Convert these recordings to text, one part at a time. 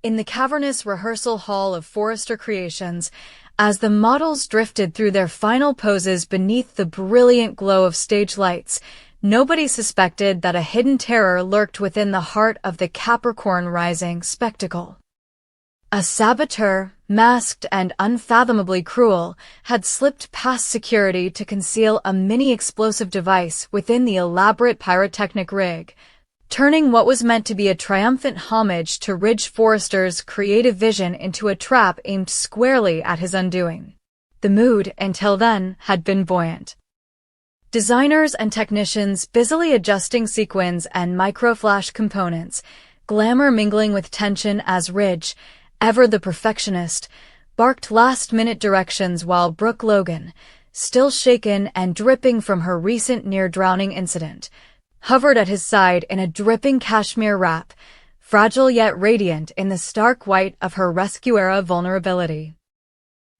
In the cavernous rehearsal hall of Forrester Creations, as the models drifted through their final poses beneath the brilliant glow of stage lights, nobody suspected that a hidden terror lurked within the heart of the Capricorn rising spectacle. A saboteur, masked and unfathomably cruel, had slipped past security to conceal a mini-explosive device within the elaborate pyrotechnic rig, turning what was meant to be a triumphant homage to Ridge Forrester's creative vision into a trap aimed squarely at his undoing. The mood, until then, had been buoyant. Designers and technicians busily adjusting sequins and microflash components, glamour mingling with tension as Ridge, ever the perfectionist, barked last-minute directions while Brooke Logan, still shaken and dripping from her recent near-drowning incident, hovered at his side in a dripping cashmere wrap, fragile yet radiant in the stark white of her rescue-era vulnerability.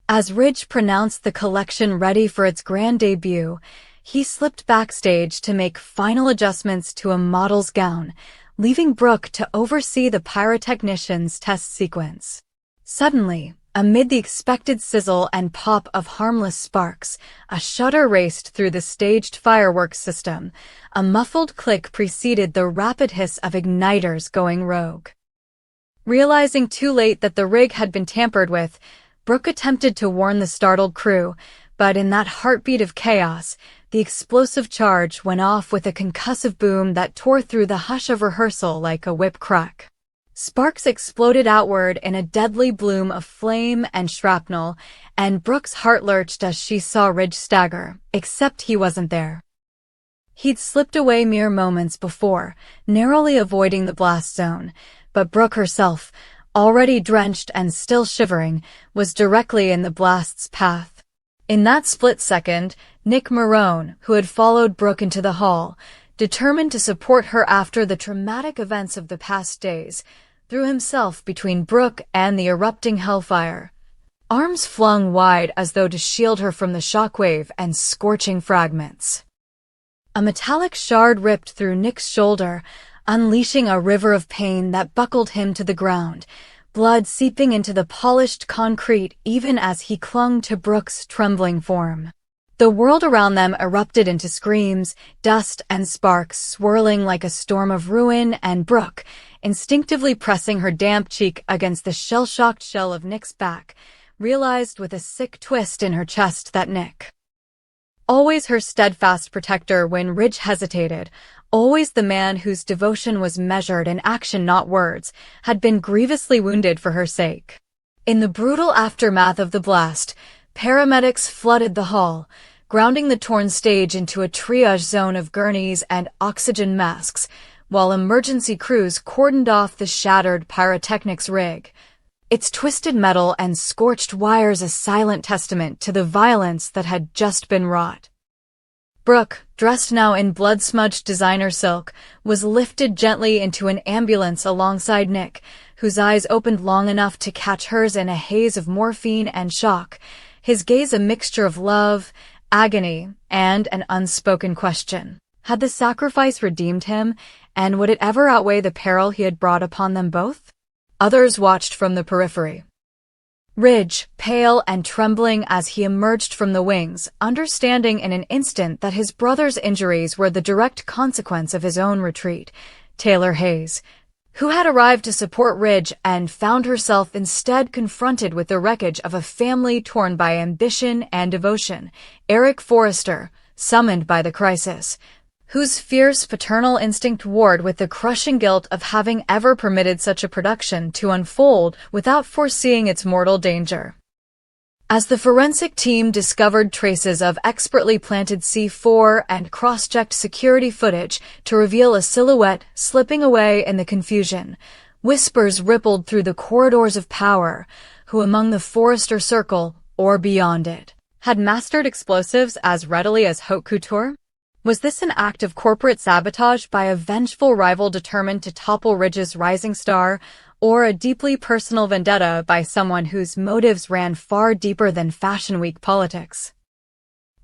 As Ridge pronounced the collection ready for its grand debut, he slipped backstage to make final adjustments to a model's gown, leaving Brooke to oversee the pyrotechnician's test sequence. Suddenly, amid the expected sizzle and pop of harmless sparks, a shudder raced through the staged fireworks system. A muffled click preceded the rapid hiss of igniters going rogue. Realizing too late that the rig had been tampered with, Brooke attempted to warn the startled crew, but in that heartbeat of chaos, the explosive charge went off with a concussive boom that tore through the hush of rehearsal like a whip crack. Sparks exploded outward in a deadly bloom of flame and shrapnel, and Brooke's heart lurched as she saw Ridge stagger, except he wasn't there. He'd slipped away mere moments before, narrowly avoiding the blast zone, but Brooke herself, already drenched and still shivering, was directly in the blast's path. In that split second, Nick Marone, who had followed Brooke into the hall, determined to support her after the traumatic events of the past days, threw himself between Brooke and the erupting hellfire, arms flung wide as though to shield her from the shockwave and scorching fragments. A metallic shard ripped through Nick's shoulder, unleashing a river of pain that buckled him to the ground, blood seeping into the polished concrete even as he clung to Brooke's trembling form. The world around them erupted into screams, dust and sparks swirling like a storm of ruin, and Brooke, instinctively pressing her damp cheek against the shell-shocked shell of Nick's back, realized with a sick twist in her chest that Nick, always her steadfast protector when Ridge hesitated, always the man whose devotion was measured in action not words, had been grievously wounded for her sake. In the brutal aftermath of the blast, paramedics flooded the hall, grounding the torn stage into a triage zone of gurneys and oxygen masks, while emergency crews cordoned off the shattered pyrotechnics rig, its twisted metal and scorched wires a silent testament to the violence that had just been wrought. Brooke, dressed now in blood-smudged designer silk, was lifted gently into an ambulance alongside Nick, whose eyes opened long enough to catch hers in a haze of morphine and shock, his gaze a mixture of love, agony, and an unspoken question. Had the sacrifice redeemed him, and would it ever outweigh the peril he had brought upon them both? Others watched from the periphery. Ridge, pale and trembling as he emerged from the wings, understanding in an instant that his brother's injuries were the direct consequence of his own retreat, Taylor Hayes, who had arrived to support Ridge and found herself instead confronted with the wreckage of a family torn by ambition and devotion, Eric Forrester, summoned by the crisis, whose fierce paternal instinct warred with the crushing guilt of having ever permitted such a production to unfold without foreseeing its mortal danger. As the forensic team discovered traces of expertly planted C4 and cross-checked security footage to reveal a silhouette slipping away in the confusion, whispers rippled through the corridors of power, who among the Forrester circle, or beyond it, had mastered explosives as readily as haute couture? Was this an act of corporate sabotage by a vengeful rival determined to topple Ridge's rising star, or a deeply personal vendetta by someone whose motives ran far deeper than Fashion Week politics?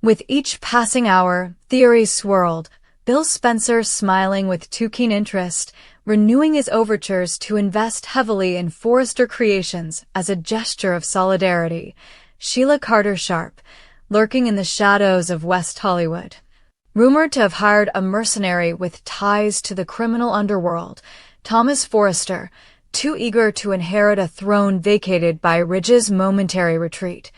With each passing hour, theories swirled, Bill Spencer smiling with too keen interest, renewing his overtures to invest heavily in Forrester Creations as a gesture of solidarity. Sheila Carter Sharp, lurking in the shadows of West Hollywood, rumored to have hired a mercenary with ties to the criminal underworld, Thomas Forrester, too eager to inherit a throne vacated by Ridge's momentary retreat.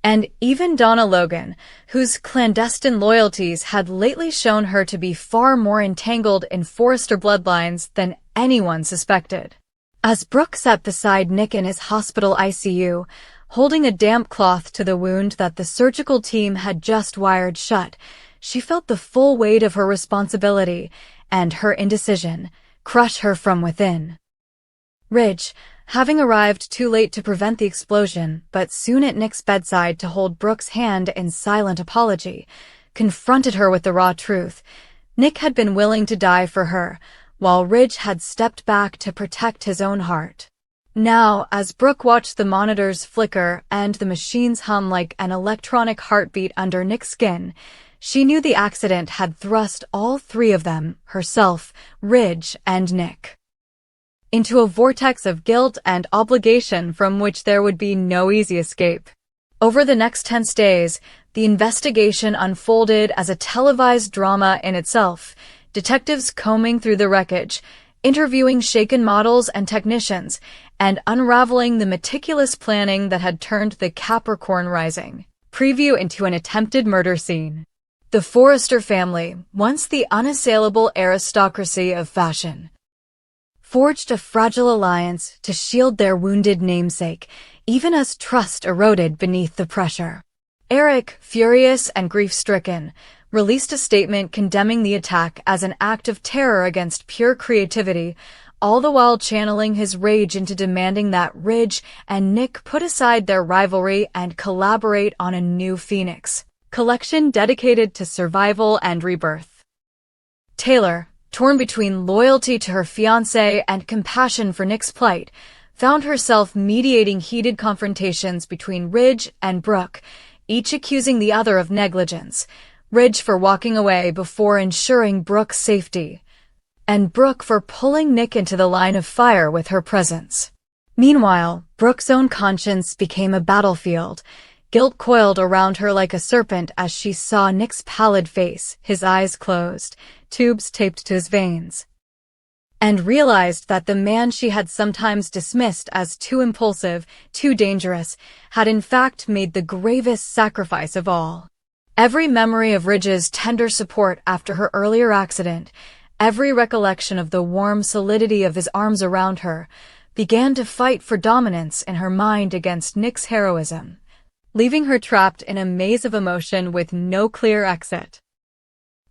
And even Donna Logan, whose clandestine loyalties had lately shown her to be far more entangled in Forrester bloodlines than anyone suspected. As Brooke sat beside Nick in his hospital ICU, holding a damp cloth to the wound that the surgical team had just wired shut, she felt the full weight of her responsibility and her indecision crush her from within. Ridge, having arrived too late to prevent the explosion, but soon at Nick's bedside to hold Brooke's hand in silent apology, confronted her with the raw truth. Nick had been willing to die for her, while Ridge had stepped back to protect his own heart. Now, as Brooke watched the monitors flicker and the machines hum like an electronic heartbeat under Nick's skin, she knew the accident had thrust all three of them, herself, Ridge, and Nick, into a vortex of guilt and obligation from which there would be no easy escape. Over the next tense days, the investigation unfolded as a televised drama in itself, detectives combing through the wreckage, interviewing shaken models and technicians, and unraveling the meticulous planning that had turned the Capricorn Rising preview into an attempted murder scene. The Forrester family, once the unassailable aristocracy of fashion, forged a fragile alliance to shield their wounded namesake, even as trust eroded beneath the pressure. Eric, furious and grief-stricken, released a statement condemning the attack as an act of terror against pure creativity, all the while channeling his rage into demanding that Ridge and Nick put aside their rivalry and collaborate on a new Phoenix collection dedicated to survival and rebirth. Taylor, torn between loyalty to her fiancé and compassion for Nick's plight, found herself mediating heated confrontations between Ridge and Brooke, each accusing the other of negligence, Ridge for walking away before ensuring Brooke's safety, and Brooke for pulling Nick into the line of fire with her presence. Meanwhile, Brooke's own conscience became a battlefield, guilt coiled around her like a serpent as she saw Nick's pallid face, his eyes closed, tubes taped to his veins, and realized that the man she had sometimes dismissed as too impulsive, too dangerous, had in fact made the gravest sacrifice of all. Every memory of Ridge's tender support after her earlier accident, every recollection of the warm solidity of his arms around her, began to fight for dominance in her mind against Nick's heroism, leaving her trapped in a maze of emotion with no clear exit.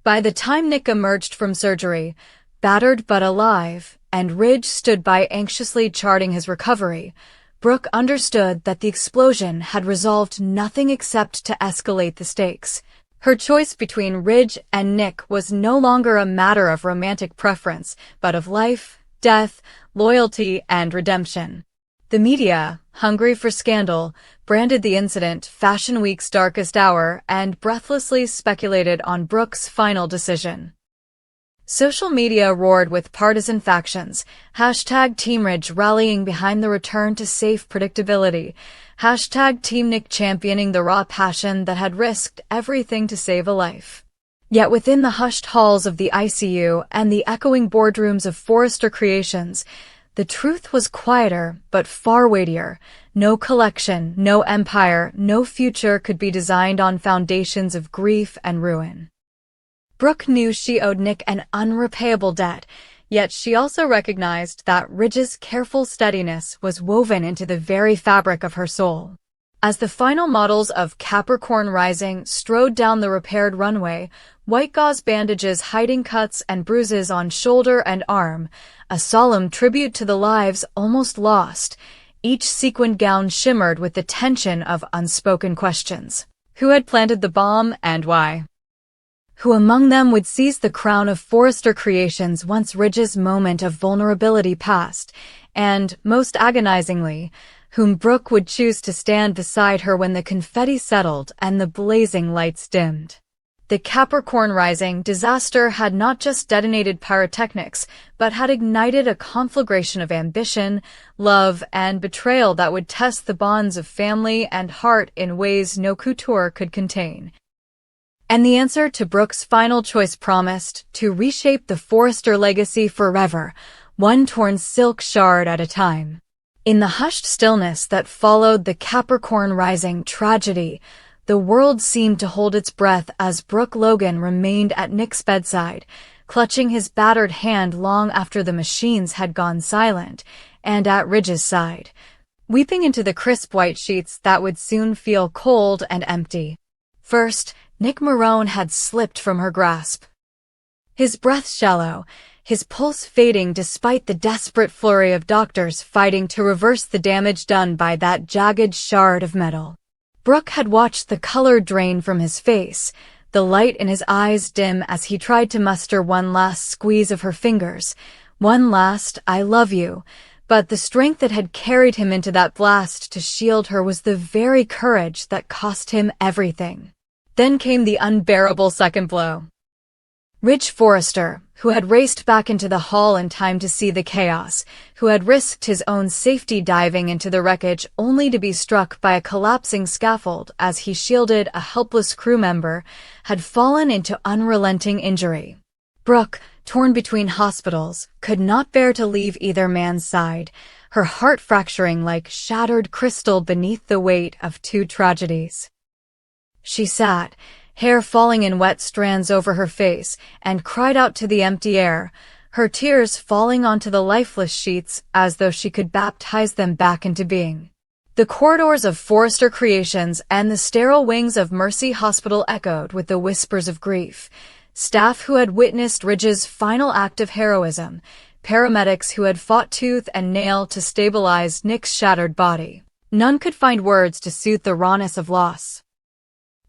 By the time Nick emerged from surgery, battered but alive, and Ridge stood by anxiously charting his recovery, Brooke understood that the explosion had resolved nothing except to escalate the stakes. Her choice between Ridge and Nick was no longer a matter of romantic preference, but of life, death, loyalty, and redemption. The media, hungry for scandal, branded the incident Fashion Week's darkest hour and breathlessly speculated on Brooke's final decision. Social media roared with partisan factions, hashtag Team Ridge rallying behind the return to safe predictability, hashtag Team Nick championing the raw passion that had risked everything to save a life. Yet within the hushed halls of the ICU and the echoing boardrooms of Forrester Creations, the truth was quieter but far weightier. No collection, no empire, no future could be designed on foundations of grief and ruin. Brooke knew she owed Nick an unrepayable debt, yet she also recognized that Ridge's careful steadiness was woven into the very fabric of her soul. As the final models of Capricorn Rising strode down the repaired runway, white gauze bandages hiding cuts and bruises on shoulder and arm, a solemn tribute to the lives almost lost, each sequined gown shimmered with the tension of unspoken questions. Who had planted the bomb and why? Who among them would seize the crown of Forrester Creations once Ridge's moment of vulnerability passed, and, most agonizingly, whom Brooke would choose to stand beside her when the confetti settled and the blazing lights dimmed. The Capricorn Rising disaster had not just detonated pyrotechnics, but had ignited a conflagration of ambition, love, and betrayal that would test the bonds of family and heart in ways no couture could contain. And the answer to Brooke's final choice promised to reshape the Forrester legacy forever, one torn silk shard at a time. In the hushed stillness that followed the Capricorn Rising tragedy, the world seemed to hold its breath as Brooke Logan remained at Nick's bedside, clutching his battered hand long after the machines had gone silent, and at Ridge's side, weeping into the crisp white sheets that would soon feel cold and empty. First, Nick Marone had slipped from her grasp. His breath shallow, his pulse fading despite the desperate flurry of doctors fighting to reverse the damage done by that jagged shard of metal. Brooke had watched the color drain from his face, the light in his eyes dim as he tried to muster one last squeeze of her fingers, one last "I love you," but the strength that had carried him into that blast to shield her was the very courage that cost him everything. Then came the unbearable second blow. Ridge Forrester, who had raced back into the hall in time to see the chaos, who had risked his own safety diving into the wreckage only to be struck by a collapsing scaffold as he shielded a helpless crew member, had fallen into unrelenting injury. Brooke, torn between hospitals, could not bear to leave either man's side, her heart fracturing like shattered crystal beneath the weight of two tragedies. She sat, hair falling in wet strands over her face, and cried out to the empty air, her tears falling onto the lifeless sheets as though she could baptize them back into being. The corridors of Forrester Creations and the sterile wings of Mercy Hospital echoed with the whispers of grief. Staff who had witnessed Ridge's final act of heroism, paramedics who had fought tooth and nail to stabilize Nick's shattered body. None could find words to soothe the rawness of loss.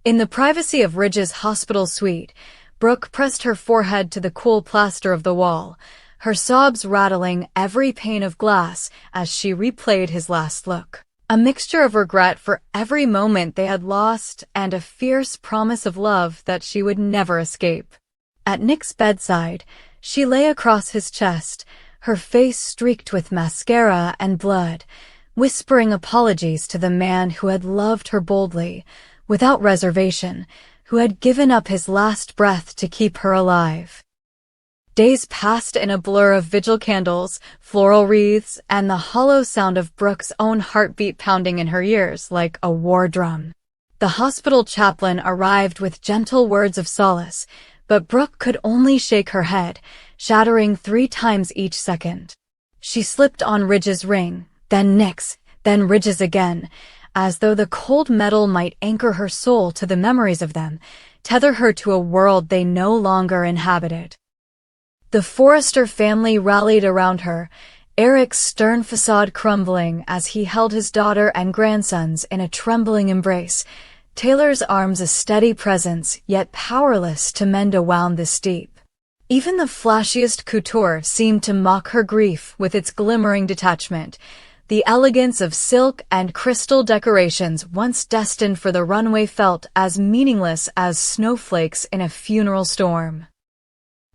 In the privacy of Ridge's hospital suite, Brooke pressed her forehead to the cool plaster of the wall, her sobs rattling every pane of glass as she replayed his last look. A mixture of regret for every moment they had lost and a fierce promise of love that she would never escape. At Nick's bedside, she lay across his chest, her face streaked with mascara and blood, whispering apologies to the man who had loved her boldly, without reservation, who had given up his last breath to keep her alive. Days passed in a blur of vigil candles, floral wreaths, and the hollow sound of Brooke's own heartbeat pounding in her ears like a war drum. The hospital chaplain arrived with gentle words of solace, but Brooke could only shake her head, shattering 3 times each second. She slipped on Ridge's ring, then Nick's, then Ridge's again, as though the cold metal might anchor her soul to the memories of them, tether her to a world they no longer inhabited. The Forrester family rallied around her, Eric's stern facade crumbling as he held his daughter and grandsons in a trembling embrace, Taylor's arms a steady presence, yet powerless to mend a wound this deep. Even the flashiest couture seemed to mock her grief with its glimmering detachment, the elegance of silk and crystal decorations once destined for the runway felt as meaningless as snowflakes in a funeral storm.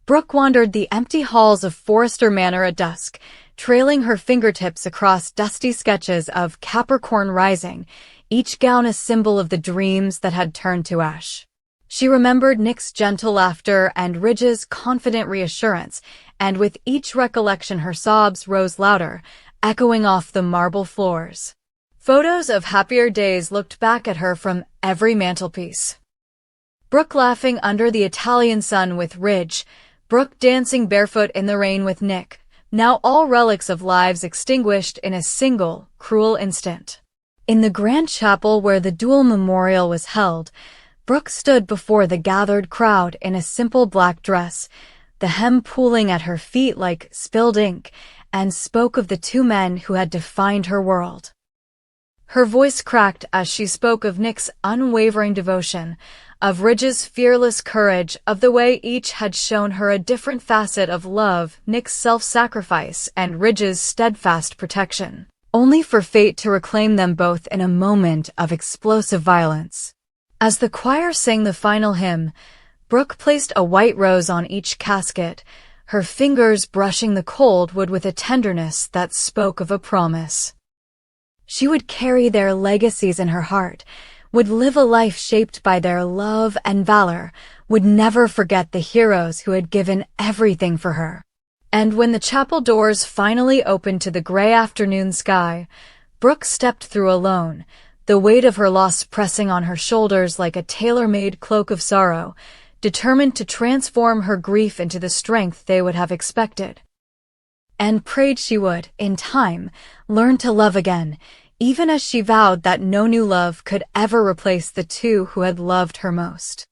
Brooke wandered the empty halls of Forrester Manor at dusk, trailing her fingertips across dusty sketches of Capricorn Rising, each gown a symbol of the dreams that had turned to ash. She remembered Nick's gentle laughter and Ridge's confident reassurance, and with each recollection her sobs rose louder, echoing off the marble floors. Photos of happier days looked back at her from every mantelpiece. Brooke laughing under the Italian sun with Ridge, Brooke dancing barefoot in the rain with Nick, now all relics of lives extinguished in a single, cruel instant. In the grand chapel where the dual memorial was held, Brooke stood before the gathered crowd in a simple black dress, the hem pooling at her feet like spilled ink, and spoke of the 2 men who had defined her world. Her voice cracked as she spoke of Nick's unwavering devotion, of Ridge's fearless courage, of the way each had shown her a different facet of love, Nick's self-sacrifice and Ridge's steadfast protection, only for fate to reclaim them both in a moment of explosive violence. As the choir sang the final hymn, Brooke placed a white rose on each casket, her fingers brushing the cold wood with a tenderness that spoke of a promise. She would carry their legacies in her heart, would live a life shaped by their love and valor, would never forget the heroes who had given everything for her. And when the chapel doors finally opened to the gray afternoon sky, Brooke stepped through alone, the weight of her loss pressing on her shoulders like a tailor-made cloak of sorrow, determined to transform her grief into the strength they would have expected. And prayed she would, in time, learn to love again, even as she vowed that no new love could ever replace the two who had loved her most.